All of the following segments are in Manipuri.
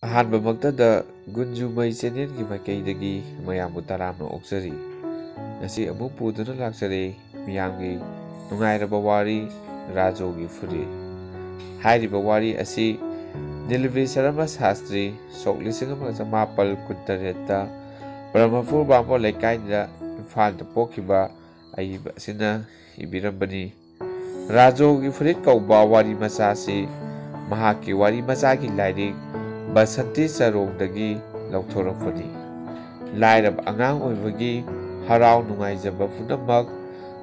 ꯑꯍꯥꯟꯕꯃꯛꯇꯗ ꯒꯨꯟꯖꯨꯃꯩ ꯆꯦꯅꯦꯜꯒꯤ ꯃꯥꯏꯀꯩꯗꯒꯤ ꯃꯌꯥꯝꯕꯨ ꯇꯔꯥꯝꯅ ꯑꯣꯛꯆꯔꯤ꯫ ꯉꯁꯤ ꯑꯃꯨꯛ ꯄꯨꯗꯨꯅ ꯂꯥꯛꯆꯔꯦ ꯃꯤꯌꯥꯝꯒꯤ ꯅꯨꯡꯉꯥꯏꯔꯕ ꯋꯥꯔꯤ ꯔꯥꯖꯣꯒꯤ ꯐꯨꯔꯤꯠ꯫ ꯍꯥꯏꯔꯤꯕ ꯋꯥꯔꯤ ꯑꯁꯤ ꯅꯤꯂꯕꯤ ꯁꯔꯃ ꯁꯥꯁꯇ꯭ꯔꯤ ꯁꯣꯛ 1978ꯗ ꯕ꯭ꯔꯍ꯭ꯃꯄꯨꯔ ꯕꯥꯃꯣꯟ ꯂꯩꯀꯥꯏꯗ ꯏꯝꯐꯥꯜꯗ ꯄꯣꯛꯈꯤꯕ ꯑꯏꯕ ꯑꯁꯤꯅ ꯏꯕꯤꯔꯝꯕꯅꯤ꯫ ꯔꯥꯖꯣꯒꯤ ꯐꯨꯔꯤꯠ ꯀꯧꯕ ꯋꯥꯔꯤ ꯃꯆꯥꯁꯤ ꯃꯍꯥꯛꯀꯤ ꯋꯥꯔꯤ ꯃꯆꯥꯒꯤ ꯂꯥꯏꯔꯤꯛ ꯕꯁꯟꯇꯤ ꯆꯔꯣꯡꯗꯒꯤ ꯂꯧꯊꯣꯔꯛꯄꯅꯤ꯫ ꯂꯥꯏꯔꯕ ꯑꯉꯥꯡ ꯑꯣꯏꯕꯒꯤ ꯍꯔꯥꯎ ꯅꯨꯡꯉꯥꯏꯖꯕ ꯄꯨꯝꯅꯃꯛ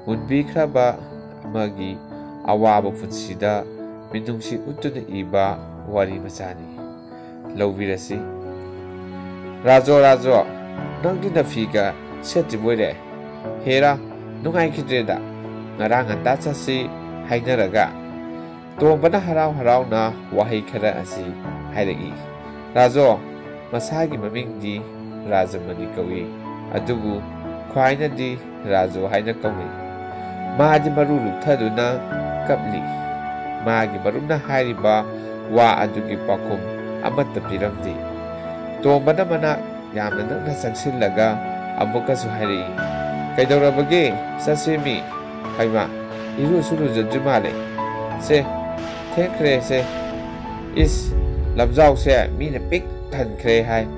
ꯃꯨꯟꯕꯤꯈ꯭ꯔꯕ ꯑꯃꯒꯤ ꯑꯋꯥꯕ ꯄꯨꯟꯁꯤꯗ ꯃꯤꯅꯨꯡꯁꯤ ꯎꯠꯇꯨꯅ ꯏꯕ ꯋꯥꯔꯤ ꯃꯆꯥꯅꯤ꯫ ꯂꯧꯕꯤꯔꯁꯤ꯫ ꯔꯥꯖꯣ ꯅꯪꯗꯤ ꯅꯐꯤꯒ ꯁꯦꯠꯇ꯭ꯔꯤꯕꯣꯏꯔꯦ? ꯍꯦꯔꯥ ꯅꯨꯡꯉꯥꯏꯈꯤꯗ꯭ꯔꯦꯗ ꯉꯔꯥꯡ ꯉꯟꯇꯥ ꯆꯠꯁꯤ ꯍꯥꯏꯅꯔꯒ꯫ ꯇꯣꯝꯕꯅ ꯍꯔꯥꯎ ꯍꯔꯥꯎꯅ ꯋꯥꯍꯩ ꯈꯔ ꯑꯁꯤ ꯍꯥꯏꯔꯛꯏ꯫ ꯔꯥꯖꯣ ꯃꯁꯥꯒꯤ ꯃꯃꯤꯡꯗꯤ ꯔꯥꯖꯃꯅꯤ ꯀꯧꯏ, ꯑꯗꯨꯕꯨ ꯈ꯭ꯋꯥꯏꯅꯗꯤ ꯔꯥꯖꯣ ꯍꯥꯏꯅ ꯀꯧꯅꯩ꯫ ꯃꯥꯗꯤ ꯃꯔꯨ ꯂꯨꯞꯊꯗꯨꯅ ꯀꯞꯂꯤ꯫ ꯃꯥꯒꯤ ꯃꯔꯨꯞꯅ ꯍꯥꯏꯔꯤꯕ ꯋꯥ ꯑꯗꯨꯒꯤ ꯄꯥꯎꯈꯨꯝ ꯑꯃꯠꯇ ꯄꯤꯔꯝꯗꯦ꯫ ꯇꯣꯝꯕꯅ ꯃꯅꯥꯛ ꯌꯥꯝꯅ ꯅꯛꯅ ꯆꯪꯁꯤꯜꯂꯒ ꯑꯃꯨꯛꯀꯁꯨ ꯍꯥꯏꯔꯛꯏ꯫ ꯀꯩꯗꯧꯔꯕꯒꯦ ꯆꯠꯁꯦꯃꯤ? ꯍꯩꯃꯥ ꯏꯔꯨꯁꯨ ꯂꯨꯖꯗ꯭ꯔꯤ ꯃꯥꯜꯂꯦ꯫ ꯁꯦ ꯊꯦꯡꯈ꯭ꯔꯦ ꯁꯦ꯫ ꯏꯁ ꯂꯝꯖꯥꯎꯁꯦ ꯃꯤꯅ ꯄꯤꯛ ꯊꯟꯈ꯭ꯔꯦ ꯍꯥꯏ꯫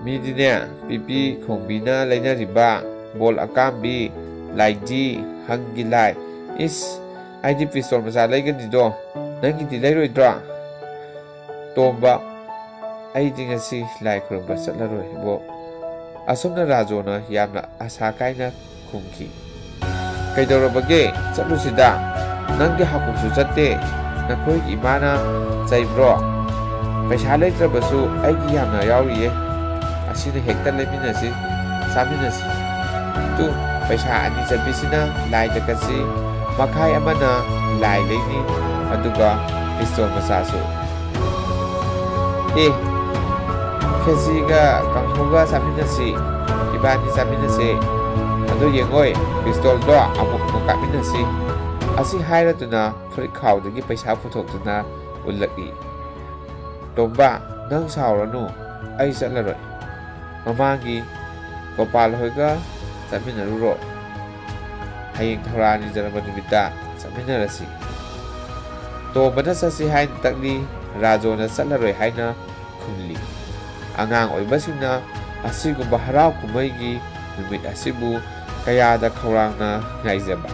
ꯃꯤꯗꯤꯅꯦ ꯄꯤꯄꯤ ꯈꯣꯡꯕꯤꯅ ꯂꯩꯅꯔꯤꯕ ꯕꯣꯜ ꯑꯀꯥꯝꯕꯤ, ꯂꯥꯏꯙꯤ, ꯍꯪꯒꯤ ꯂꯥꯏ꯫ ꯏꯁ ꯑꯩꯗꯤ ꯄꯤꯁꯇꯣꯜ ꯃꯆꯥ ꯂꯩꯒꯅꯤꯗꯣ, ꯅꯪꯒꯤꯗꯤ ꯂꯩꯔꯣꯏꯗ꯭ꯔꯣ? ꯇꯣꯝꯕ ꯑꯩꯗꯤ ꯉꯁꯤ ꯂꯥꯏ ꯈꯨꯔꯨꯝꯕ ꯆꯠꯂꯔꯣꯏ ꯏꯕꯣ꯫ ꯑꯁꯨꯝꯅ ꯔꯥꯖꯣꯅ ꯌꯥꯝꯅ ꯑꯁꯥ ꯀꯥꯏꯅ ꯈꯨꯝꯈꯤ꯫ ꯀꯩꯗꯧꯔꯕꯒꯦ ꯆꯠꯂꯨꯁꯤꯗ, ꯅꯪꯗꯤ ꯍꯥꯀꯨꯝꯁꯨ ꯆꯠꯇꯦ, ꯅꯈꯣꯏꯒꯤ ꯏꯃꯥꯅ ꯆꯩꯕ꯭ꯔꯣ? ꯄꯩꯁꯥ ꯂꯩꯇ꯭ꯔꯕꯁꯨ ꯑꯩꯒꯤ ꯌꯥꯝꯅ ꯌꯥꯎꯔꯤꯌꯦ, ꯑꯁꯤꯅ ꯍꯦꯛꯇ ꯂꯩꯃꯤꯟꯅꯁꯤ ꯆꯥꯃꯤꯟꯅꯁꯤ꯫ ꯇꯨ ꯄꯩꯁꯥ 2 ꯆꯠꯄꯤꯁꯤꯅ ꯂꯥꯏꯗ ꯀꯠꯁꯤ, ꯃꯈꯥꯏ ꯑꯃꯅ ꯂꯥꯏ ꯂꯩꯅꯤ, ꯑꯗꯨꯒ ꯄꯤꯁꯇꯣꯜ ꯃꯆꯥꯁꯨ꯫ ꯈꯦꯆꯤꯒ ꯀꯥꯡꯍꯧꯒ ꯆꯥꯃꯤꯟꯅꯁꯤ, ꯏꯕꯥꯅꯤ ꯆꯥꯃꯤꯟꯅꯁꯦ꯫ ꯑꯗꯨ ꯌꯦꯡꯉꯣꯏ ꯄꯤꯁꯇꯣꯜꯗꯣ ꯑꯃꯨꯛ ꯀꯥꯞꯃꯤꯟꯅꯁꯤ꯫ ꯑꯁꯤ ꯍꯥꯏꯔꯗꯨꯅ ꯐꯨꯔꯤꯠ ꯈꯥꯎꯗꯒꯤ ꯄꯩꯁꯥ ꯄꯨꯊꯣꯛꯇꯨꯅ ꯎꯠꯂꯛꯏ꯫ ꯇꯣꯝꯕ ꯅꯪ ꯁꯥꯎꯔꯅꯨ, ꯑꯩ ꯆꯠꯂꯔꯣꯏ꯫ ꯃꯃꯥꯡꯒꯤ ꯒꯣꯄꯥꯜ ꯍꯣꯏꯒ ꯆꯠꯃꯤꯟꯅꯔꯨꯔꯣ, ꯍꯌꯦꯡ ꯊꯧꯔꯥꯅꯤ ꯖꯔꯃ ꯅꯨꯃꯤꯠꯇ ꯆꯠꯃꯤꯟꯅꯔꯁꯤ꯫ ꯇꯣꯝꯕꯅ ꯆꯠꯁꯤ ꯍꯥꯏꯅ ꯇꯛꯂꯤ, ꯔꯥꯖꯣꯅ ꯆꯠꯂꯔꯣꯏ ꯍꯥꯏꯅ ꯈꯨꯝꯂꯤ꯫ ꯑꯉꯥꯡ ꯑꯣꯏꯕꯁꯤꯡꯅ ꯑꯁꯤꯒꯨꯝꯕ ꯍꯔꯥꯎ ꯀꯨꯝꯍꯩꯒꯤ ꯅꯨꯃꯤꯠ ꯑꯁꯤꯕꯨ ꯀꯌꯥꯗ ꯈꯧꯔꯥꯡꯅ ꯉꯥꯏꯖꯕ꯫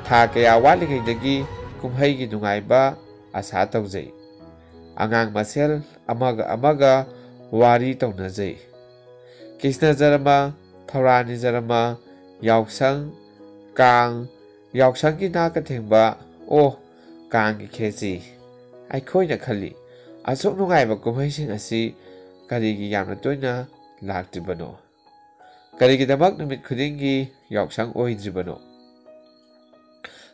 ꯊꯥ ꯀꯌꯥ ꯋꯥꯠꯂꯤꯉꯩꯗꯒꯤ ꯀꯨꯝꯍꯩꯒꯤ ꯅꯨꯡꯉꯥꯏꯕ ꯑꯁꯥ ꯇꯧꯖꯩ꯫ ꯑꯉꯥꯡ ꯃꯁꯦꯜ ꯑꯃꯒ ꯑꯃꯒ ꯋꯥꯔꯤ ꯇꯧꯅꯖꯩ꯫ ꯀ꯭ꯔꯤꯁꯅ ꯖꯔꯃ, ꯊꯧꯔꯥꯅꯤ ꯖꯔꯃ, ꯌꯥꯎꯁꯪ, ꯀꯥꯡ, ꯌꯥꯎꯁꯪꯒꯤ ꯅꯥꯀ ꯊꯦꯡꯕ, ꯀꯥꯡꯒꯤ ꯈꯦꯆꯤ꯫ ꯑꯩꯈꯣꯏꯅ ꯈꯜꯂꯤ ꯑꯁꯨꯛ ꯅꯨꯡꯉꯥꯏꯕ ꯀꯨꯝꯍꯩꯁꯤꯡ ꯑꯁꯤ ꯀꯔꯤꯒꯤ ꯌꯥꯝꯅ ꯇꯣꯏꯅ ꯂꯥꯛꯇ꯭ꯔꯤꯕꯅꯣ? ꯀꯔꯤꯒꯤꯗꯃꯛ ꯅꯨꯃꯤꯠ ꯈꯨꯗꯤꯡꯒꯤ ꯌꯥꯎꯁꯪ ꯑꯣꯏꯗ꯭ꯔꯤꯕꯅꯣ?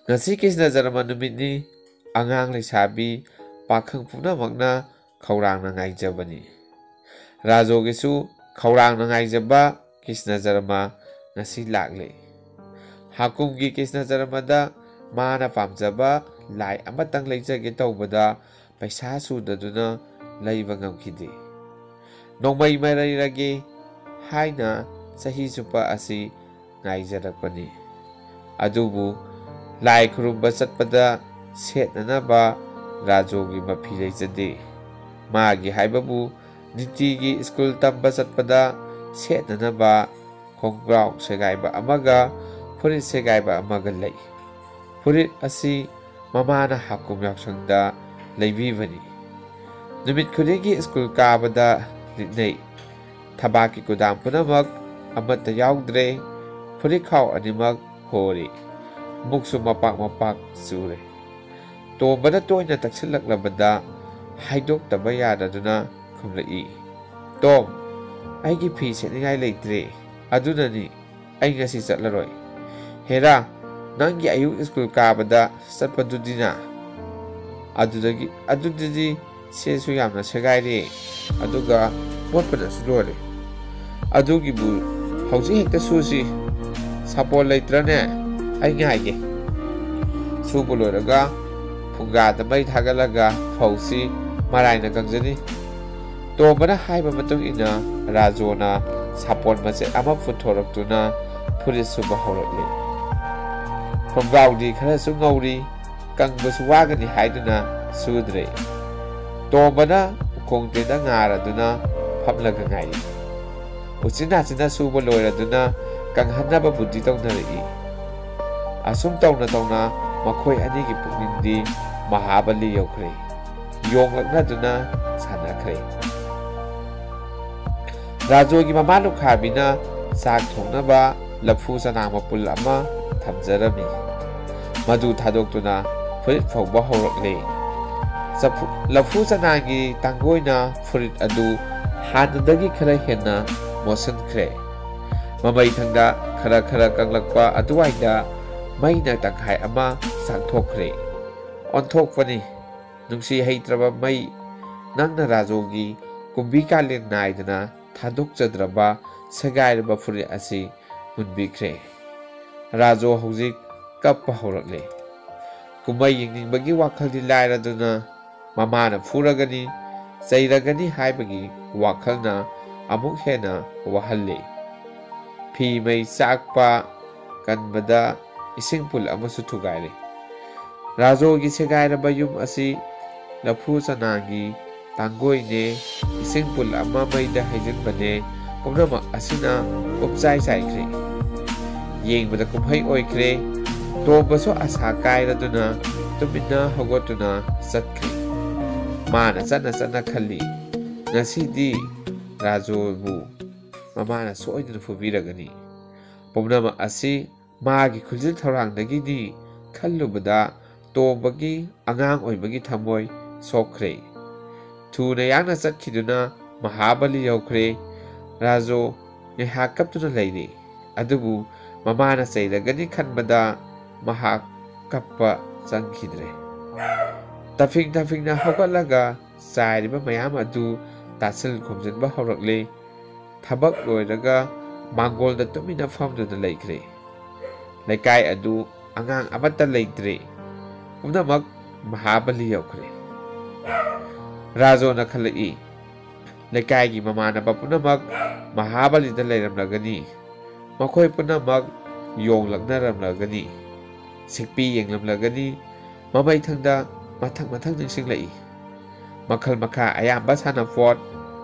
ꯉꯁꯤ ꯀ꯭ꯔꯤꯁꯅ ꯖꯔꯃ ꯅꯨꯃꯤꯠꯅꯤ, ꯑꯉꯥꯡ ꯂꯩꯁꯥꯕꯤ ꯄꯥꯈꯪ ꯄꯨꯝꯅꯃꯛꯅ ꯈꯧꯔꯥꯡꯅ ꯉꯥꯏꯖꯕꯅꯤ꯫ ꯔꯥꯖꯣꯒꯤꯁꯨ ꯈꯧꯔꯥꯡꯅ ꯉꯥꯏꯖꯕ ꯀ꯭ꯔꯤꯁꯅ ꯖꯔꯃ ꯉꯁꯤ ꯂꯥꯛꯂꯦ꯫ ꯍꯥꯀꯨꯝꯒꯤ ꯀ꯭ꯔꯤꯁꯅ ꯖꯔꯃꯗ ꯃꯥꯅ ꯄꯥꯝꯖꯕ ꯂꯥꯏ ꯑꯃꯇꯪ ꯂꯩꯖꯒꯦ ꯇꯧꯕꯗ ꯄꯩꯁꯥ ꯁꯨꯗꯗꯨꯅ ꯂꯩꯕ ꯉꯝꯈꯤꯗꯦ꯫ ꯅꯣꯡꯃꯩ ꯃꯔꯩꯔꯒꯦ ꯍꯥꯏꯅ ꯆꯍꯤ ꯆꯨꯞꯄ ꯑꯁꯤ ꯉꯥꯏꯖꯔꯛꯄꯅꯤ꯫ ꯑꯗꯨꯕꯨ ꯂꯥꯏ ꯈꯨꯔꯨꯝꯕ ꯆꯠꯄꯗ ꯁꯦꯠꯅꯅꯕ ꯔꯥꯖꯣꯒꯤ ꯃꯐꯤ ꯂꯩꯖꯗꯦ꯫ ꯃꯥꯒꯤ ꯍꯥꯏꯕꯕꯨ ꯅꯨꯡꯇꯤꯒꯤ ꯁ꯭ꯀꯨꯜ ꯇꯝꯕ ꯆꯠꯄꯗ ꯁꯦꯠꯅꯅꯕ ꯈꯣꯡꯒ꯭ꯔꯥꯎ ꯁꯦꯒꯥꯏꯕ ꯑꯃꯒ ꯐꯨꯔꯤꯠ ꯁꯦꯒꯥꯏꯕ ꯑꯃꯒ ꯂꯩ꯫ ꯐꯨꯔꯤꯠ ꯑꯁꯤ ꯃꯃꯥꯅ ꯍꯥꯀꯨꯝ ꯌꯥꯎꯁꯪꯗ ꯂꯩꯕꯤꯕꯅꯤ꯫ ꯅꯨꯃꯤꯠ ꯈꯨꯗꯤꯡꯒꯤ ꯁ꯭ꯀꯨꯜ ꯀꯥꯕꯗ ꯂꯤꯠꯅꯩ꯫ ꯊꯕꯥꯛꯀꯤ ꯀꯨꯗꯥꯝ ꯄꯨꯝꯅꯃꯛ ꯑꯃꯠꯇ ꯌꯥꯎꯗ꯭ꯔꯦ, ꯐꯨꯔꯤꯠ ꯈꯥꯎ ꯑꯅꯤꯃꯛ ꯍꯣꯔꯤ, ꯃꯨꯛꯁꯨ ꯃꯄꯥꯛ ꯆꯨꯔꯦ꯫ ꯇꯣꯝꯕꯅ ꯇꯣꯏꯅ ꯇꯛꯁꯤꯜꯂꯛꯂꯕꯗ ꯍꯥꯏꯗꯣꯛꯇꯕ ꯌꯥꯗꯗꯨꯅ ꯈꯨꯝꯂꯛꯏ꯫ ꯇꯣꯝ ꯑꯩꯒꯤ ꯐꯤ ꯁꯦꯠꯅꯤꯡꯉꯥꯏ ꯂꯩꯇ꯭ꯔꯦ, ꯑꯗꯨꯅꯅꯤ ꯑꯩ ꯉꯁꯤ ꯆꯠꯂꯔꯣꯏ꯫ ꯍꯦꯔꯥ ꯅꯪꯒꯤ ꯑꯌꯨꯛ ꯁ꯭ꯀꯨꯜ ꯀꯥꯕꯗ ꯆꯠꯄꯗꯨꯗꯤꯅ? ꯑꯗꯨꯗꯤ ꯁꯦꯁꯨ ꯌꯥꯝꯅ ꯁꯦꯒꯥꯏꯔꯦ, ꯑꯗꯨꯒ ꯃꯣꯠꯄꯅꯁꯨ ꯂꯣꯏꯔꯦ꯫ ꯑꯗꯨꯒꯤꯕꯨ ꯍꯧꯖꯤꯛ ꯍꯦꯛꯇ ꯁꯨꯁꯤ꯫ ꯁꯥꯄꯣꯟ ꯂꯩꯇ꯭ꯔꯅꯦ? ꯑꯩ ꯉꯥꯏꯒꯦ꯫ ꯁꯨꯕ ꯂꯣꯏꯔꯒ ꯐꯨꯡꯒꯥꯗ ꯃꯩ ꯊꯥꯒꯠꯂꯒ ꯐꯧꯁꯤ, ꯃꯔꯥꯏꯅ ꯀꯪꯖꯅꯤ꯫ ꯇꯣꯝꯕꯅ ꯍꯥꯏꯕ ꯃꯇꯨꯡ ꯏꯟꯅ ꯔꯥꯖꯣꯅ ꯁꯥꯄꯣꯟ ꯃꯆꯦꯠ ꯑꯃ ꯄꯨꯊꯣꯔꯛꯇꯨꯅ ꯐꯨꯔꯤꯠ ꯁꯨꯕ ꯍꯧꯔꯛꯂꯤ꯫ ꯈꯣꯡꯒ꯭ꯔꯥꯎꯗꯤ ꯈꯔꯁꯨ ꯉꯧꯔꯤ, ꯀꯪꯕꯁꯨ ꯋꯥꯒꯅꯤ ꯍꯥꯏꯗꯨꯅ ꯁꯨꯗ꯭ꯔꯦ꯫ ꯇꯣꯝꯕꯅ ꯎꯈꯣꯡꯇꯦꯟꯗ ꯉꯥꯔꯗꯨꯅ ꯐꯝꯂꯒ ꯉꯥꯏꯔꯤ꯫ ꯎꯆꯤꯟ ꯅꯥꯆꯤꯟꯅ ꯁꯨꯕ ꯂꯣꯏꯔꯗꯨꯅ ꯀꯪꯍꯟꯅꯕ ꯕꯨద్ధꯤ ꯇꯧꯅꯔꯛꯏ꯫ ꯑꯁꯨꯝ ꯇꯧꯅ ꯇꯧꯅ ꯃꯈꯣꯏ ꯑꯅꯤꯒꯤ ꯄꯨꯛꯅꯤꯡꯗꯤ ꯃꯍꯥꯕꯂꯤ ꯌꯧꯈ꯭ꯔꯦ꯫ ꯌꯣꯡꯂꯛꯅꯗꯨꯅ ꯁꯥꯟꯅꯈ꯭ꯔꯦ꯫ ꯔꯥꯖꯣꯒꯤ ꯃꯃꯥ ꯂꯨꯈꯥꯕꯤꯅ ꯆꯥꯛ ꯊꯣꯡꯅꯕ ꯂꯐꯨ ꯆꯅꯥꯡ ꯃꯄꯨꯜ ꯑꯃ ꯊꯝꯖꯔꯝꯃꯤ꯫ ꯃꯗꯨ ꯊꯥꯗꯣꯛꯇꯨꯅ ꯐꯨꯔꯤꯠ ꯐꯧꯕ ꯍꯧꯔꯛꯂꯦ꯫ ꯂꯐꯨ ꯆꯅꯥꯡꯒꯤ ꯇꯥꯡꯒꯣꯏꯅ ꯐꯨꯔꯤꯠ ꯑꯗꯨ ꯍꯥꯟꯅꯗꯒꯤ ꯈꯔ ꯍꯦꯟꯅ ꯃꯣꯠꯁꯤꯟꯈ꯭ꯔꯦ꯫ ꯃꯃꯩꯊꯪꯗ ꯈꯔ ꯈꯔ ꯀꯪꯂꯛꯄ ꯑꯗꯨꯋꯥꯏꯗ ꯃꯩꯅ ꯇꯪꯈꯥꯏ ꯑꯃ ꯆꯥꯛꯊꯣꯛꯈ꯭ꯔꯦ꯫ ꯑꯣꯟꯊꯣꯛꯄꯅꯤ, ꯅꯨꯡꯁꯤ ꯍꯩꯇ꯭ꯔꯕ ꯃꯩ, ꯅꯪꯅ ꯔꯥꯖꯣꯒꯤ ꯀꯨꯝꯕꯤ ꯀꯥꯂꯦꯟ ꯅꯥꯏꯗꯅ ꯊꯥꯗꯣꯛꯆꯗ꯭ꯔꯕ ꯁꯦꯒꯥꯏꯔꯕ ꯐꯨꯔꯤꯠ ꯑꯁꯤ ꯃꯨꯟꯕꯤꯈ꯭ꯔꯦ꯫ ꯔꯥꯖꯣ ꯍꯧꯖꯤꯛ ꯀꯞꯄ ꯍꯧꯔꯛꯂꯦ꯫ ꯀꯨꯝꯃꯩ ꯌꯦꯡꯅꯤꯡꯕꯒꯤ ꯋꯥꯈꯜꯗꯤ ꯂꯥꯏꯔꯗꯨꯅ ꯃꯃꯥꯅ ꯐꯨꯔꯒꯅꯤ, ꯆꯩꯔꯒꯅꯤ ꯍꯥꯏꯕꯒꯤ ꯋꯥꯈꯜꯅ ꯑꯃꯨꯛ ꯍꯦꯟꯅ ꯋꯥꯍꯜꯂꯤ꯫ ꯐꯤ ꯃꯩ ꯆꯥꯛꯄ ꯀꯟꯕꯗ ꯏꯁꯤꯡ ꯄꯨꯜ ꯑꯃꯁꯨ ꯊꯨꯒꯥꯏꯔꯦ꯫ ꯔꯥꯖꯣꯒꯤ ꯁꯦꯒꯥꯏꯔꯕ ꯌꯨꯝ ꯑꯁꯤ ꯂꯐꯨ ꯆꯅꯥꯡꯒꯤ ꯇꯥꯡꯒꯣꯏꯅꯦ, ꯏꯁꯤꯡ ꯄꯨꯜ ꯑꯃ ꯃꯩꯗ ꯍꯩꯖꯤꯟꯕꯅꯦ, ꯄꯨꯝꯅꯃꯛ ꯑꯁꯤꯅ ꯄꯨꯝꯆꯥꯏ ꯆꯥꯏꯈ꯭ꯔꯦ꯫ ꯌꯦꯡꯕꯗ ꯀꯨꯝꯍꯩ ꯑꯣꯏꯈ꯭ꯔꯦ꯫ ꯇꯣꯝꯕꯁꯨ ꯑꯁꯥ ꯀꯥꯏꯔꯗꯨꯅ ꯇꯨꯃꯤꯟꯅ ꯍꯧꯒꯠꯇꯨꯅ ꯆꯠꯈ꯭ꯔꯦ꯫ ꯃꯥꯅ ꯆꯠꯅ ꯈꯜꯂꯤ, ꯉꯁꯤꯗꯤ ꯔꯥꯖꯣꯕꯨ ꯃꯃꯥꯅ ꯁꯣꯏꯗꯅ ꯐꯨꯕꯤꯔꯒꯅꯤ꯫ ꯄꯨꯝꯅꯃꯛ ꯑꯁꯤ ꯃꯥꯒꯤ ꯈꯨꯖꯤꯜ ꯊꯧꯔꯥꯡꯗꯒꯤꯅꯤ ꯈꯜꯂꯨꯕꯗ ꯇꯣꯝꯕꯒꯤ ꯑꯉꯥꯡ ꯑꯣꯏꯕꯒꯤ ꯊꯃꯣꯏ ꯁꯣꯛꯈ꯭ꯔꯦ꯫ ꯊꯨꯅ ꯌꯥꯡꯅ ꯆꯠꯈꯤꯗꯨꯅ ꯃꯍꯥꯕꯂꯤ ꯌꯧꯈ꯭ꯔꯦ꯫ ꯔꯥꯖꯣ ꯉꯥꯏꯍꯥꯛ ꯀꯞꯇꯨꯅ ꯂꯩꯔꯤ꯫ ꯑꯗꯨꯕꯨ ꯃꯃꯥꯅ ꯆꯩꯔꯒꯅꯤ ꯈꯟꯕꯗ ꯃꯍꯥꯛ ꯀꯞꯄ ꯆꯪꯈꯤꯗ꯭ꯔꯦ꯫ ꯇꯐꯤꯡꯅ ꯍꯧꯒꯠꯂꯒ ꯆꯥꯏꯔꯤꯕ ꯃꯌꯥꯝ ꯑꯗꯨ ꯇꯥꯁꯤꯜ ꯈꯣꯝꯖꯤꯟꯕ ꯍꯧꯔꯛꯂꯦ꯫ ꯊꯕꯛ ꯂꯣꯏꯔꯒ ꯃꯥꯡꯒꯣꯜꯗ ꯇꯨꯃꯤꯟꯅ ꯐꯝꯗꯨꯅ ꯂꯩꯈ꯭ꯔꯦ꯫ ꯂꯩꯀꯥꯏ ꯑꯗꯨ ꯑꯉꯥꯡ ꯑꯃꯠꯇ ꯂꯩꯇ꯭ꯔꯦ꯫ ꯄꯨꯝꯅꯃꯛ ꯃꯍꯥꯕꯂꯤ ꯌꯧꯈ꯭ꯔꯦ꯫ ꯔꯥꯖꯣꯅ ꯈꯜꯂꯛꯏ, ꯂꯩꯀꯥꯏꯒꯤ ꯃꯃꯥꯟꯅꯕ ꯄꯨꯝꯅꯃꯛ ꯃꯍꯥꯕꯂꯤꯗ ꯂꯩꯔꯝꯂꯒꯅꯤ꯫ ꯃꯈꯣꯏ ꯄꯨꯝꯅꯃꯛ ꯌꯣꯡꯂꯛꯅꯔꯝꯂꯒꯅꯤ, ꯁꯤꯛꯄꯤ ꯌꯦꯡꯂꯝꯂꯒꯅꯤ꯫ ꯃꯃꯩꯊꯪꯗ ꯃꯊꯪ ꯅꯤꯡꯁꯤꯡꯂꯛꯏ꯫ ꯃꯈꯜ ꯃꯈꯥ ꯑꯌꯥꯝꯕ ꯁꯥꯟꯅꯄꯣꯠ,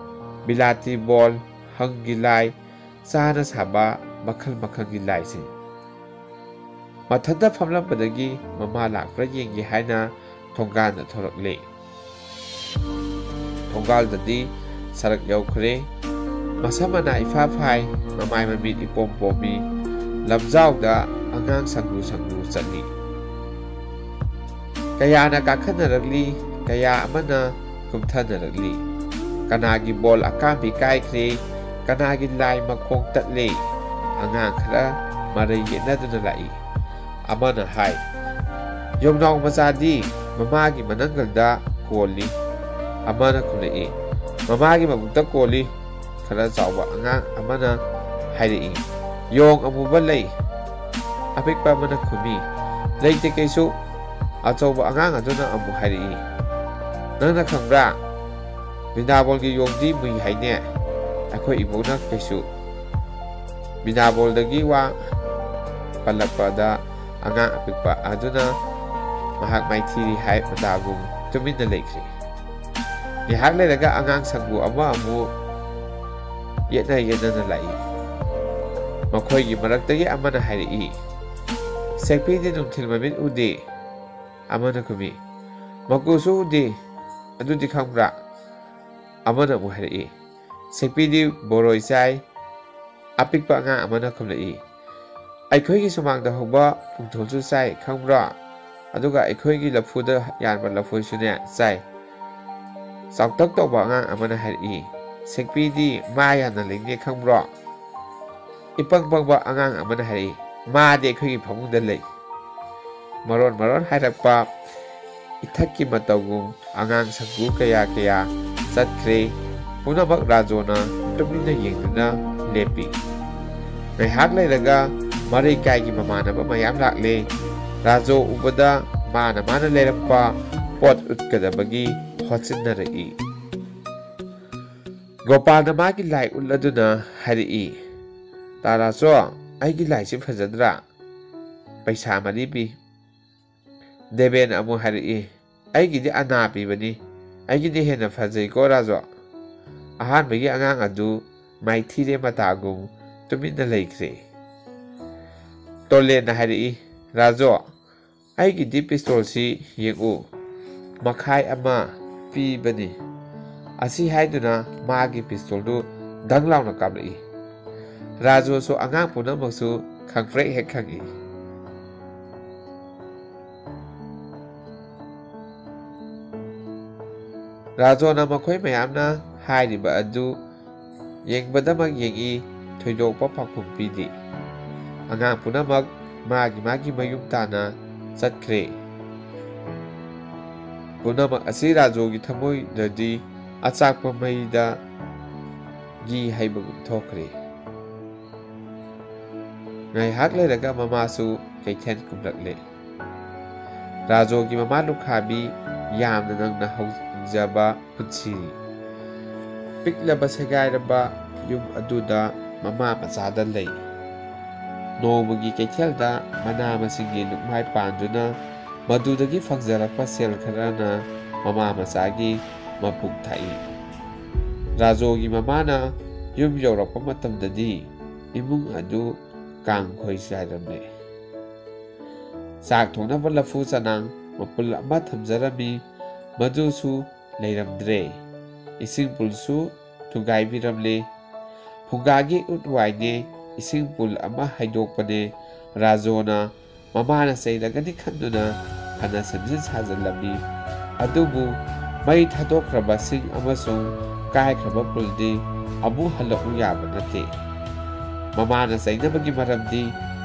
ꯕꯤꯂꯥꯇꯤ ꯕꯣꯜ, ꯍꯪꯒꯤ ꯂꯥꯏ, ꯆꯥꯅ ꯁꯥꯕ ꯃꯈꯜꯒꯤ ꯂꯥꯏꯁꯤꯡ꯫ ꯃꯊꯟꯇ ꯐꯝꯂꯝꯕꯗꯒꯤ ꯃꯃꯥ ꯂꯥꯛꯄ꯭ꯔꯥ ꯌꯦꯡꯒꯦ ꯍꯥꯏꯅ ꯊꯣꯡꯒꯥꯟꯗ ꯊꯣꯔꯛꯂꯦ꯫ ꯊꯣꯡꯒꯥꯜꯗꯗꯤ ꯁꯔꯛ ꯌꯧꯈ꯭ꯔꯦ꯫ ꯃꯁꯝ ꯃꯅꯥ ꯏꯐꯥ ꯐꯥꯏ, ꯃꯃꯥꯏ ꯃꯃꯤꯠ ꯏꯄꯣꯝ ꯄꯣꯝꯃꯤ꯫ ꯂꯝꯖꯥꯎꯗ ꯑꯉꯥꯡ ꯁꯪꯒꯨ ꯆꯠꯂꯤ꯫ ꯀꯌꯥꯅ ꯀꯥꯈꯠꯅꯔꯛꯂꯤ, ꯀꯌꯥ ꯑꯃꯅ ꯀꯨꯝꯊꯅꯔꯛꯂꯤ꯫ ꯀꯅꯥꯒꯤ ꯕꯣꯜ ꯑꯀꯥꯝꯕꯤ ꯀꯥꯏꯈ꯭ꯔꯦ, ꯀꯅꯥꯒꯤ ꯂꯥꯏ ꯃꯈꯣꯡ ꯇꯠꯂꯦ꯫ ꯑꯉꯥꯡ ꯈꯔ ꯃꯔꯩ ꯌꯦꯠꯅꯗꯨꯅ ꯂꯥꯛꯏ꯫ ꯑꯃꯅ ꯍꯥꯏ, ꯌꯣꯡꯅꯥꯎ ꯃꯆꯥꯗꯤ ꯃꯃꯥꯒꯤ ꯃꯅꯪꯒꯜꯗ ꯀꯣꯜꯂꯤ꯫ ꯑꯃꯅ ꯈꯨꯝꯂꯛꯏ, ꯃꯃꯥꯒꯤ ꯃꯕꯨꯛꯇ ꯀꯣꯜꯂꯤ꯫ ꯈꯔ ꯆꯥꯎꯕ ꯑꯉꯥꯡ ꯑꯃꯅ ꯍꯥꯏꯔꯛꯏ, ꯌꯣꯡ ꯑꯃꯨꯕ ꯂꯩ꯫ ꯑꯄꯤꯛꯄ ꯑꯃꯅ ꯈꯨꯝꯃꯤ, ꯂꯩꯇꯦ ꯀꯩꯁꯨ꯫ ꯑꯆꯧꯕ ꯑꯉꯥꯡ ꯑꯗꯨꯅ ꯑꯃꯨꯛ ꯍꯥꯏꯔꯛꯏ, ꯅꯪꯅ ꯈꯪꯕ꯭ꯔꯥ, ꯕꯤꯅꯥꯕꯣꯜꯒꯤ ꯌꯣꯡꯗꯤ ꯃꯨꯏ ꯍꯥꯏꯅꯦ꯫ ꯑꯩꯈꯣꯏ ꯏꯕꯣꯛꯅ ꯀꯩꯁꯨ꯫ ꯕꯤꯅꯥꯕꯣꯜꯗꯒꯤ ꯋꯥ ꯄꯜꯂꯛꯄꯗ ꯑꯉꯥꯡ ꯑꯄꯤꯛꯄ ꯑꯗꯨꯅ ꯃꯍꯥꯛ ꯃꯥꯏꯊꯤꯔꯤ ꯍꯥꯏ ꯃꯇꯥꯒꯨꯝ ꯇꯨꯃꯤꯟꯅ ꯂꯩꯈ꯭ꯔꯦ꯫ ꯉꯥꯏꯍꯥꯛ ꯂꯩꯔꯒ ꯑꯉꯥꯡ ꯁꯪꯒꯨ ꯑꯃ ꯑꯃꯨꯛ ꯌꯦꯠꯅꯅ ꯂꯥꯛꯏ꯫ ꯃꯈꯣꯏꯒꯤ ꯃꯔꯛꯇꯒꯤ ꯑꯃꯅ ꯍꯥꯏꯔꯛꯏ, ꯁꯦꯛꯄꯤꯗꯤ ꯅꯨꯡꯊꯤꯜ ꯃꯃꯤꯠ ꯎꯗꯦ꯫ ꯑꯃꯅ ꯈꯨꯝꯃꯤ, ꯃꯀꯨꯁꯨ ꯎꯗꯦ, ꯑꯗꯨꯗꯤ ꯈꯪꯕ꯭ꯔꯥ? ꯑꯃꯅ ꯑꯃꯨꯛ ꯍꯥꯏꯔꯛꯏ, ꯁꯦꯛꯄꯤꯗꯤ ꯕꯣꯔꯣꯏ ꯆꯥꯏ꯫ ꯑꯄꯤꯛꯄ ꯑꯉꯥꯡ ꯑꯃꯅ ꯈꯨꯝꯂꯛꯏ, ꯑꯩꯈꯣꯏꯒꯤ ꯁꯨꯃꯥꯡꯗ ꯍꯧꯕ ꯄꯨꯡꯊꯣꯜꯁꯨ ꯆꯥꯏ ꯈꯪꯕ꯭ꯔꯥ? ꯑꯗꯨꯒ ꯑꯩꯈꯣꯏꯒꯤ ꯂꯐꯨꯗ ꯌꯥꯟꯕ ꯂꯐꯣꯏꯁꯨꯅꯦ ꯆꯥꯏ꯫ ꯆꯥꯎꯇꯛ ꯇꯧꯕ ꯑꯉꯥꯡ ꯑꯃꯅ ꯍꯥꯏꯔꯛꯏ, ꯁꯦꯛꯄꯤꯗꯤ ꯃꯥ ꯌꯥꯝꯅ ꯂꯩꯅꯦ ꯈꯪꯕ꯭ꯔꯣ? ꯏꯄꯪ ꯄꯪꯕ ꯑꯉꯥꯡ ꯑꯃꯅ ꯍꯥꯏꯔꯛꯏ, ꯃꯥꯗꯤ ꯑꯩꯈꯣꯏꯒꯤ ꯐꯃꯨꯡꯗ ꯂꯩ꯫ ꯃꯔꯣꯟ ꯍꯥꯏꯔꯛꯄ ꯏꯊꯛꯀꯤ ꯃꯇꯧꯒꯨꯝ ꯑꯉꯥꯡ ꯁꯪꯒꯨ ꯀꯌꯥ ꯆꯠꯈ꯭ꯔꯦ꯫ ꯄꯨꯝꯅꯃꯛ ꯔꯥꯖꯣꯅ ꯇꯨꯃꯤꯟꯅ ꯌꯦꯡꯗꯨꯅ ꯂꯦꯞꯄꯤ꯫ ꯉꯥꯏꯍꯥꯛ ꯂꯩꯔꯒ ꯃꯔꯩꯀꯥꯏꯒꯤ ꯃꯃꯥꯟꯅꯕ ꯃꯌꯥꯝ ꯂꯥꯛꯂꯦ꯫ ꯔꯥꯖꯣ ꯎꯕꯗ ꯃꯥꯅ ꯂꯩꯔꯛꯄ ꯄꯣꯠ ꯎꯠꯀꯗꯕꯒꯤ ꯍꯣꯠꯆꯤꯟꯅꯔꯛꯏ꯫ ꯒꯣꯄꯥꯜꯅ ꯃꯥꯒꯤ ꯂꯥꯏ ꯎꯠꯂꯗꯨꯅ ꯍꯥꯏꯔꯛꯏ, ꯇꯥꯔꯥꯆꯣ, ꯑꯩꯒꯤ ꯂꯥꯏꯁꯤ ꯐꯖꯗ꯭ꯔꯥ? ꯄꯩꯁꯥ 4 ꯄꯤ꯫ ꯗꯦꯕꯦꯟꯅ ꯑꯃꯨꯛ ꯍꯥꯏꯔꯛꯏ, ꯑꯩꯒꯤꯗꯤ ꯑꯅꯥ ꯄꯤꯕꯅꯤ, ꯑꯩꯒꯤꯗꯤ ꯍꯦꯟꯅ ꯐꯖꯩꯀꯣ ꯔꯥꯖꯣ꯫ ꯑꯍꯥꯟꯕꯒꯤ ꯑꯉꯥꯡ ꯑꯗꯨ ꯃꯥꯏꯊꯤꯔꯦ ꯃꯇꯥꯒꯨꯝ ꯇꯨꯃꯤꯟꯅ ꯂꯩꯈ꯭ꯔꯦ꯫ ꯇꯣꯂꯦꯟꯅ ꯍꯥꯏꯔꯛꯏ, ꯔꯥꯖꯣ, ꯑꯩꯒꯤꯗꯤ ꯄꯤꯁꯇꯣꯜꯁꯤ ꯌꯦꯡꯎ, ꯃꯈꯥꯏ 1 ꯄꯤꯕꯅꯤ꯫ ꯑꯁꯤ ꯍꯥꯏꯗꯨꯅ ꯃꯥꯒꯤ ꯄꯤꯁꯇꯣꯜꯗꯨ ꯙꯪ ꯂꯥꯎꯅ ꯀꯥꯞꯂꯛꯏ꯫ ꯔꯥꯖꯣꯁꯨ ꯑꯉꯥꯡ ꯄꯨꯝꯅꯃꯛꯁꯨ ꯈꯪꯄ꯭ꯔꯦꯛ ꯍꯦꯛ ꯈꯪꯏ꯫ ꯔꯥꯖꯣꯅ ꯃꯈꯣꯏ ꯃꯌꯥꯝꯅ ꯍꯥꯏꯔꯤꯕ ꯑꯗꯨ ꯌꯦꯡꯕꯗꯃꯛ ꯌꯦꯡꯏ, ꯊꯣꯏꯗꯣꯛꯄ ꯄꯥꯎꯈꯨꯝ ꯄꯤꯗꯦ꯫ ꯑꯉꯥꯡ ꯄꯨꯝꯅꯃꯛ ꯃꯥꯒꯤ ꯃꯌꯨꯝ ꯇꯥꯟꯅ ꯆꯠꯈ꯭ꯔꯦ꯫ ꯄꯨꯝꯅꯃꯛ ꯑꯁꯤ ꯔꯥꯖꯣꯒꯤ ꯊꯃꯣꯏꯗꯗꯤ ꯑꯆꯥꯛꯄ ꯃꯩꯗ ꯘꯤ ꯍꯩꯕꯒꯨꯝ ꯊꯣꯛꯈ꯭ꯔꯦ꯫ ꯉꯥꯏꯍꯥꯛ ꯂꯩꯔꯒ ꯃꯃꯥꯁꯨ ꯀꯩꯊꯦꯜ ꯀꯨꯝꯂꯛꯂꯦ꯫ ꯔꯥꯖꯣꯒꯤ ꯃꯃꯥ ꯂꯨꯈꯥꯕꯤ ꯌꯥꯝꯅ ꯅꯪꯅ ꯍꯧꯖꯕ ꯄꯨꯟꯁꯤꯅꯤ꯫ ꯄꯤꯛꯂꯕ ꯁꯦꯒꯥꯏꯔꯕ ꯌꯨꯝ ꯑꯗꯨꯗ ꯃꯃꯥ ꯃꯆꯥꯗ ꯂꯩ꯫ ꯅꯣꯡꯃꯒꯤ ꯀꯩꯊꯦꯜꯗ ꯃꯅꯥ ꯃꯁꯤꯡꯒꯤ ꯂꯨꯛꯃꯥꯏ ꯄꯥꯟꯗꯨꯅ ꯃꯗꯨꯗꯒꯤ ꯐꯪꯖꯔꯛꯄ ꯁꯦꯜ ꯈꯔꯅ ꯃꯃꯥ ꯃꯆꯥꯒꯤ ꯃꯕꯨꯛ ꯊꯥꯛꯏ꯫ ꯔꯥꯖꯣꯒꯤ ꯃꯃꯥꯅ ꯌꯨꯝ ꯌꯧꯔꯛꯄ ꯃꯇꯝꯗꯗꯤ ꯏꯃꯨꯡ ꯑꯗꯨ ꯀꯥꯡꯈꯣꯏ ꯆꯥꯏꯔꯝꯂꯦ꯫ ꯆꯥꯛ ꯊꯣꯡꯅꯕ ꯂꯐꯨ ꯆꯅꯥꯡ ꯃꯄꯨꯜ 1 ꯊꯝꯖꯔꯝꯃꯤ, ꯃꯗꯨꯁꯨ ꯂꯩꯔꯝꯗ꯭ꯔꯦ꯫ ꯏꯁꯤꯡ ꯄꯨꯜꯁꯨ ꯊꯨꯒꯥꯏꯕꯤꯔꯝꯂꯦ꯫ ꯐꯨꯡꯒꯥꯒꯤ ꯎꯠꯋꯥꯏꯅꯦ ꯏꯁꯤꯡ ꯄꯨꯜ 1 ꯍꯩꯗꯣꯛꯄꯅꯦ ꯔꯥꯖꯣꯅ ꯃꯃꯥꯅ ꯆꯩꯔꯒꯅꯤ ꯈꯟꯗꯨꯅ ꯐꯅ ꯁꯦꯝꯖꯤꯟ ꯁꯥꯖꯤꯜꯂꯝꯃꯤ꯫ ꯑꯗꯨꯕꯨ ꯃꯩ ꯊꯥꯗꯣꯛꯈ꯭ꯔꯕ ꯁꯤꯡ ꯑꯃꯁꯨꯡ ꯀꯥꯏꯈ꯭ꯔꯕ ꯄꯨꯜꯗꯤ ꯑꯃꯨꯛ ꯍꯜꯂꯛꯎ ꯌꯥꯕ ꯅꯠꯇꯦ꯫ ꯃꯃꯥꯅ ꯆꯩꯅꯕꯒꯤ ꯃꯔꯝꯗꯤ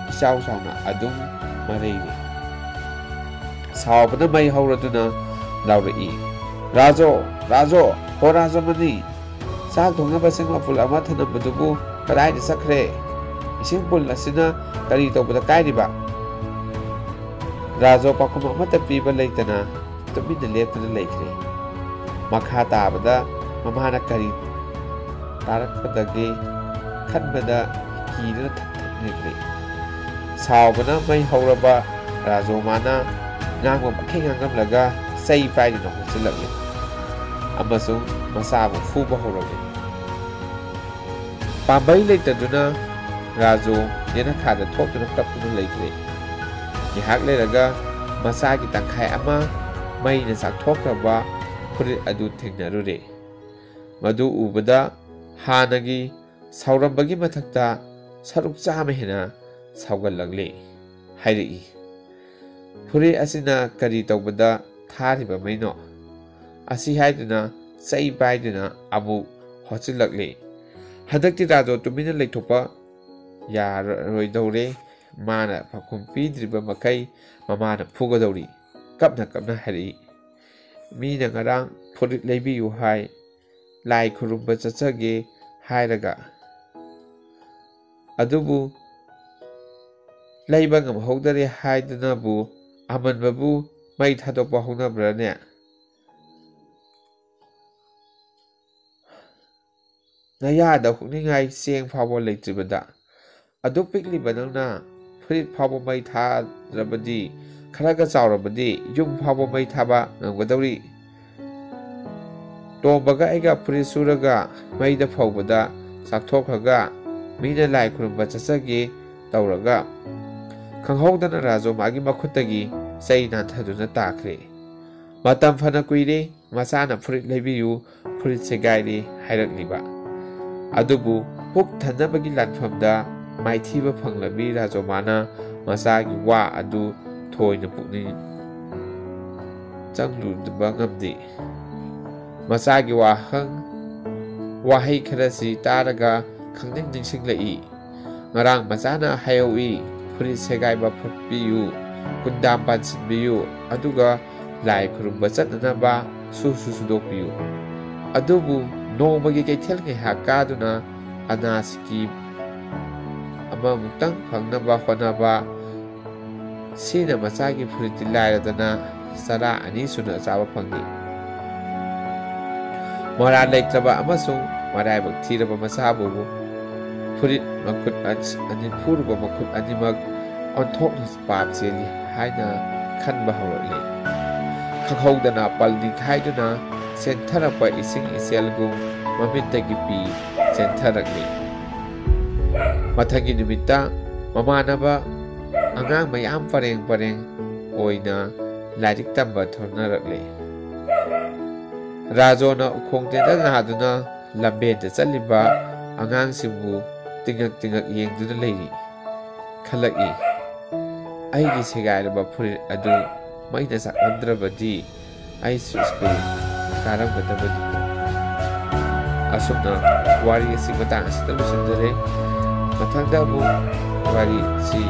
ꯏꯆꯥꯎ ꯆꯥꯎꯅ ꯑꯗꯨꯝ ꯃꯔꯩꯔꯤ꯫ ꯁꯥꯎꯕꯅ ꯃꯩ ꯍꯧꯔꯗꯨꯅ ꯂꯥꯎꯔꯛꯏ, ꯔꯥꯖꯣ, ꯔꯥꯖꯣ, ꯍꯣ ꯔꯥꯖꯃꯅꯤ, ꯆꯥꯛ ꯊꯣꯡꯅꯕ ꯁꯤꯡ ꯃꯄꯨꯜ 1 ꯊꯅꯝꯕꯗꯨꯕꯨ ꯀꯗꯥꯏꯗ ꯆꯠꯈ꯭ꯔꯦ? ꯏꯁꯤꯡ ꯄꯨꯜ ꯑꯁꯤꯅ ꯀꯔꯤ ꯇꯧꯕꯗ ꯀꯥꯏꯔꯤꯕ? ꯔꯥꯖꯣ ꯄꯥꯎꯈꯨꯝ ꯑꯃꯠꯇ ꯄꯤꯕ ꯂꯩꯇꯅ ꯇꯨꯃꯤꯟꯅ ꯂꯦꯞꯇꯨꯅ ꯂꯩꯈ꯭ꯔꯦ꯫ ꯃꯈꯥ ꯇꯥꯕꯗ ꯃꯃꯥꯅ ꯀꯔꯤ ꯇꯥꯔꯛꯀꯗꯒꯦ ꯈꯟꯕꯗ ꯀꯤꯗꯨꯅ ꯊꯛ ꯊꯛ ꯅꯤꯛꯂꯦ꯫ ꯁꯥꯎꯕꯅ ꯃꯩ ꯍꯧꯔꯕ ꯔꯥꯖꯣꯃꯥꯅ ꯉꯥꯡꯕ ꯃꯈꯩ ꯉꯥꯡꯉꯝꯂꯒ ꯆꯩ ꯄꯥꯏꯗꯨꯅ ꯍꯣꯠꯆꯤꯜꯂꯛꯂꯦ ꯑꯃꯁꯨꯡ ꯃꯆꯥꯕꯨ ꯐꯨꯕ ꯍꯧꯔꯛꯂꯦ꯫ ꯄꯥꯝꯕꯩ ꯂꯩꯇꯗꯨꯅ ꯔꯥꯖꯣ ꯌꯦꯅꯈꯥꯗ ꯊꯣꯛꯇꯨꯅ ꯀꯞꯇꯨꯅ ꯂꯩꯈ꯭ꯔꯦ꯫ ꯉꯥꯏꯍꯥꯛ ꯂꯩꯔꯒ ꯃꯆꯥꯒꯤ ꯇꯪꯈꯥꯏ 1 ꯃꯩꯅ ꯆꯥꯛꯊꯣꯛꯈ꯭ꯔꯕ ꯐꯨꯔꯤꯠ ꯑꯗꯨ ꯊꯦꯡꯅꯔꯨꯔꯦ꯫ ꯃꯗꯨ ꯎꯕꯗ ꯍꯥꯟꯅꯒꯤ ꯁꯥꯎꯔꯝꯕꯒꯤ ꯃꯊꯛꯇ ꯁꯔꯨꯛ 100 ꯍꯦꯟꯅ ꯁꯥꯎꯒꯠꯂꯛꯂꯦ꯫ ꯍꯥꯏꯔꯛꯏ, ꯐꯨꯔꯤꯠ ꯑꯁꯤꯅ ꯀꯔꯤ ꯇꯧꯕꯗ ꯊꯥꯔꯤꯕ ꯃꯩꯅꯣ? ꯑꯁꯤ ꯍꯥꯏꯗꯨꯅ ꯆꯩ ꯄꯥꯏꯗꯨꯅ ꯑꯃꯨꯛ ꯍꯣꯠꯆꯤꯜꯂꯛꯂꯦ꯫ ꯍꯟꯗꯛꯇꯤ ꯔꯥꯖꯣ ꯇꯨꯃꯤꯟꯅ ꯂꯩꯊꯣꯛꯄ ꯌꯥꯔꯣꯏꯗꯧꯔꯦ꯫ ꯃꯥꯅ ꯄꯥꯎꯈꯨꯝ ꯄꯤꯗ꯭ꯔꯤꯕ ꯃꯈꯩ ꯃꯃꯥꯅ ꯐꯨꯒꯗꯧꯔꯤ꯫ ꯀꯞꯅ ꯀꯞꯅ ꯍꯥꯏꯔꯛꯏ, ꯃꯤꯅ ꯉꯔꯥꯡ ꯐꯨꯔꯤꯠ ꯂꯩꯕꯤꯌꯨ ꯍꯥꯏ, ꯂꯥꯏ ꯈꯨꯔꯨꯝꯕ ꯆꯠꯆꯒꯦ ꯍꯥꯏꯔꯒ, ꯑꯗꯨꯕꯨ ꯂꯩꯕ ꯉꯝꯍꯧꯗꯔꯦ ꯍꯥꯏꯗꯨꯅꯕꯨ ꯑꯃꯟꯕꯕꯨ ꯃꯩ ꯊꯥꯗꯣꯛꯄ ꯍꯧꯅꯕ꯭ꯔꯅꯦ? ꯅꯌꯥꯗ ꯍꯨꯛꯅꯤꯡꯉꯥꯏ ꯆꯦꯡ ꯐꯥꯎꯕ ꯂꯩꯇ꯭ꯔꯤꯕꯗ ꯑꯗꯨꯛ ꯄꯤꯛꯂꯤꯕ ꯅꯪꯅ ꯐꯨꯔꯤꯠ ꯐꯥꯎꯕ ꯃꯩ ꯊꯥꯗ꯭ꯔꯕꯗꯤ ꯈꯔꯒ ꯆꯥꯎꯔꯕꯗꯤ ꯌꯨꯝ ꯐꯥꯎꯕ ꯃꯩ ꯊꯥꯕ ꯉꯝꯒꯗꯧꯔꯤ꯫ ꯇꯣꯝꯕꯒ ꯑꯩꯒ ꯐꯨꯔꯤꯠ ꯁꯨꯔꯒ ꯃꯩꯗ ꯐꯧꯕꯗ ꯆꯥꯛꯊꯣꯛꯈ꯭ꯔꯒ ꯃꯤꯅ ꯂꯥꯏ ꯈꯨꯔꯨꯝꯕ ꯆꯠꯆꯒꯦ ꯇꯧꯔꯒ ꯈꯪꯍꯧꯗꯅ ꯔꯥꯖꯣꯃꯥꯒꯤ ꯃꯈꯨꯠꯇꯒꯤ ꯆꯩ ꯅꯥꯟꯊꯗꯨꯅ ꯇꯥꯈ꯭ꯔꯦ꯫ ꯃꯇꯝ ꯐꯅ ꯀꯨꯏꯔꯦ ꯃꯆꯥꯅ ꯐꯨꯔꯤꯠ ꯂꯩꯕꯤꯌꯨ, ꯐꯨꯔꯤꯠ ꯁꯦꯒꯥꯏꯔꯦ ꯍꯥꯏꯔꯛꯂꯤꯕ, ꯑꯗꯨꯕꯨ ꯄꯨꯛ ꯊꯟꯅꯕꯒꯤ ꯂꯥꯟꯐꯝꯗ ꯃꯥꯏꯊꯤꯕ ꯐꯪꯂꯕꯤ ꯔꯥꯖꯣꯃꯥꯅ ꯃꯆꯥꯒꯤ ꯋꯥ ꯑꯗꯨ ꯊꯣꯏꯅ ꯄꯨꯛꯅꯤꯡ ꯆꯪꯂꯨꯕ ꯉꯝꯗꯦ꯫ ꯃꯆꯥꯒꯤ ꯋꯥꯍꯩ ꯈꯔꯁꯤ ꯇꯥꯔꯒ ꯈꯪꯅꯤꯡ ꯅꯤꯡꯁꯤꯡꯂꯛꯏ꯫ ꯉꯔꯥꯡ ꯃꯆꯥꯅ ꯍꯥꯏꯍꯧꯏ, ꯐꯨꯔꯤꯠ ꯁꯦꯒꯥꯏꯕ ꯐꯣꯠꯄꯤꯌꯨ, ꯀꯨꯟꯗꯥꯝ ꯄꯥꯟꯁꯤꯟꯕꯤꯌꯨ, ꯑꯗꯨꯒ ꯂꯥꯏ ꯈꯨꯔꯨꯝꯕ ꯆꯠꯅꯅꯕ ꯁꯨꯗꯣꯛꯄꯤꯌꯨ꯫ ꯑꯗꯨꯕꯨ ꯅꯣꯡꯃꯒꯤ ꯀꯩꯊꯦꯜ ꯉꯥꯏꯍꯥꯛ ꯀꯥꯗꯨꯅ ꯑꯅꯥꯁꯤꯀꯤ ꯑꯃꯃꯨꯛꯇꯪ ꯐꯪꯅꯕ ꯍꯣꯠꯅꯕ, ꯁꯤꯅ ꯃꯆꯥꯒꯤ ꯐꯨꯔꯤꯠꯇꯤ ꯂꯥꯏꯔꯗꯅ ꯆꯔꯥ ꯑꯅꯤ ꯁꯨꯅ ꯆꯥꯕ ꯐꯪꯏ꯫ ꯃꯣꯔꯥ ꯂꯩꯇ꯭ꯔꯕ ꯑꯃꯁꯨꯡ ꯃꯔꯥꯏꯕꯛ ꯊꯤꯔꯕ ꯃꯆꯥꯕꯨ ꯐꯨꯔꯤꯠ ꯃꯈꯨꯠ ꯐꯨꯔꯨꯕ ꯃꯈꯨꯠ ꯑꯅꯤꯃꯛ ꯑꯣꯟꯊꯣꯛꯅ ꯄꯥꯞ ꯆꯦꯜꯂꯤ ꯍꯥꯏꯅ ꯈꯟꯕ ꯍꯧꯔꯛꯂꯤ꯫ ꯈꯪꯍꯧꯗꯅ ꯄꯜ ꯅꯤꯡꯈꯥꯏꯗꯨꯅ ꯆꯦꯟꯊꯔꯛꯄ ꯏꯁꯤꯡ ꯏꯆꯦꯜꯒꯨꯝ ꯃꯃꯤꯠꯇꯒꯤ ꯄꯤ ꯆꯦꯟꯊꯔꯛꯂꯤ꯫ ꯃꯊꯪꯒꯤ ꯅꯨꯃꯤꯠꯇ ꯃꯃꯥꯟꯅꯕ ꯑꯉꯥꯡ ꯃꯌꯥꯝ ꯄꯔꯦꯡ ꯄꯔꯦꯡ ꯑꯣꯏꯅ ꯂꯥꯏꯔꯤꯛ ꯇꯝꯕ ꯊꯣꯔꯅꯔꯛꯂꯤ꯫ ꯔꯥꯖꯣꯅ ꯎꯈꯣꯡ ꯆꯦꯟꯊꯅꯗꯨꯅ ꯂꯝꯕꯦꯟꯗ ꯆꯠꯂꯤꯕ ꯑꯉꯥꯡꯁꯤꯡꯕꯨ ꯇꯤꯡꯉꯛ ꯇꯤꯡꯉꯛ ꯌꯦꯡꯗꯨꯅ ꯂꯩꯔꯤ꯫ ꯈꯜꯂꯛꯏ, ꯑꯩꯒꯤ ꯁꯦꯒꯥꯏꯔꯕ ꯐꯨꯔꯤꯠ ꯑꯗꯨ ꯃꯩꯅ ꯆꯥꯛꯂꯝꯗ꯭ꯔꯕꯗꯤ ꯑꯩꯁꯨ ꯁ꯭ꯀꯨꯜ ꯀꯥꯔꯝꯒꯗꯕꯅꯤꯀꯣ꯫ ꯑꯁꯨꯝꯅ ꯋꯥꯔꯤ ꯑꯁꯤ ꯃꯇꯥꯡ ꯑꯁꯤꯗ ꯂꯣꯏꯁꯤꯟꯖꯔꯦ꯫ ꯃꯊꯪꯗ ꯑꯃꯨꯛ ꯋꯥꯔꯤꯁꯤ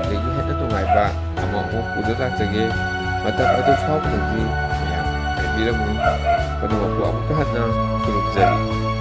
ꯗꯒꯤ ꯍꯦꯟꯅ ꯅꯨꯡꯉꯥꯏꯕ ꯑꯃꯨꯛ ꯄꯨꯗꯨꯅ ꯂꯥꯛꯆꯒꯦ꯫ ꯃꯇꯝ ꯑꯗꯨ ꯐꯥꯎꯕꯗꯗꯤ ꯃꯌꯥꯝ ꯉꯥꯏꯕꯤꯔꯝꯃꯨ꯫ ꯄꯨꯝꯅꯃꯛꯄꯨ ꯑꯃꯨꯛꯀ ꯍꯟꯅ ꯈꯨꯔꯨꯝꯖꯔꯤ꯫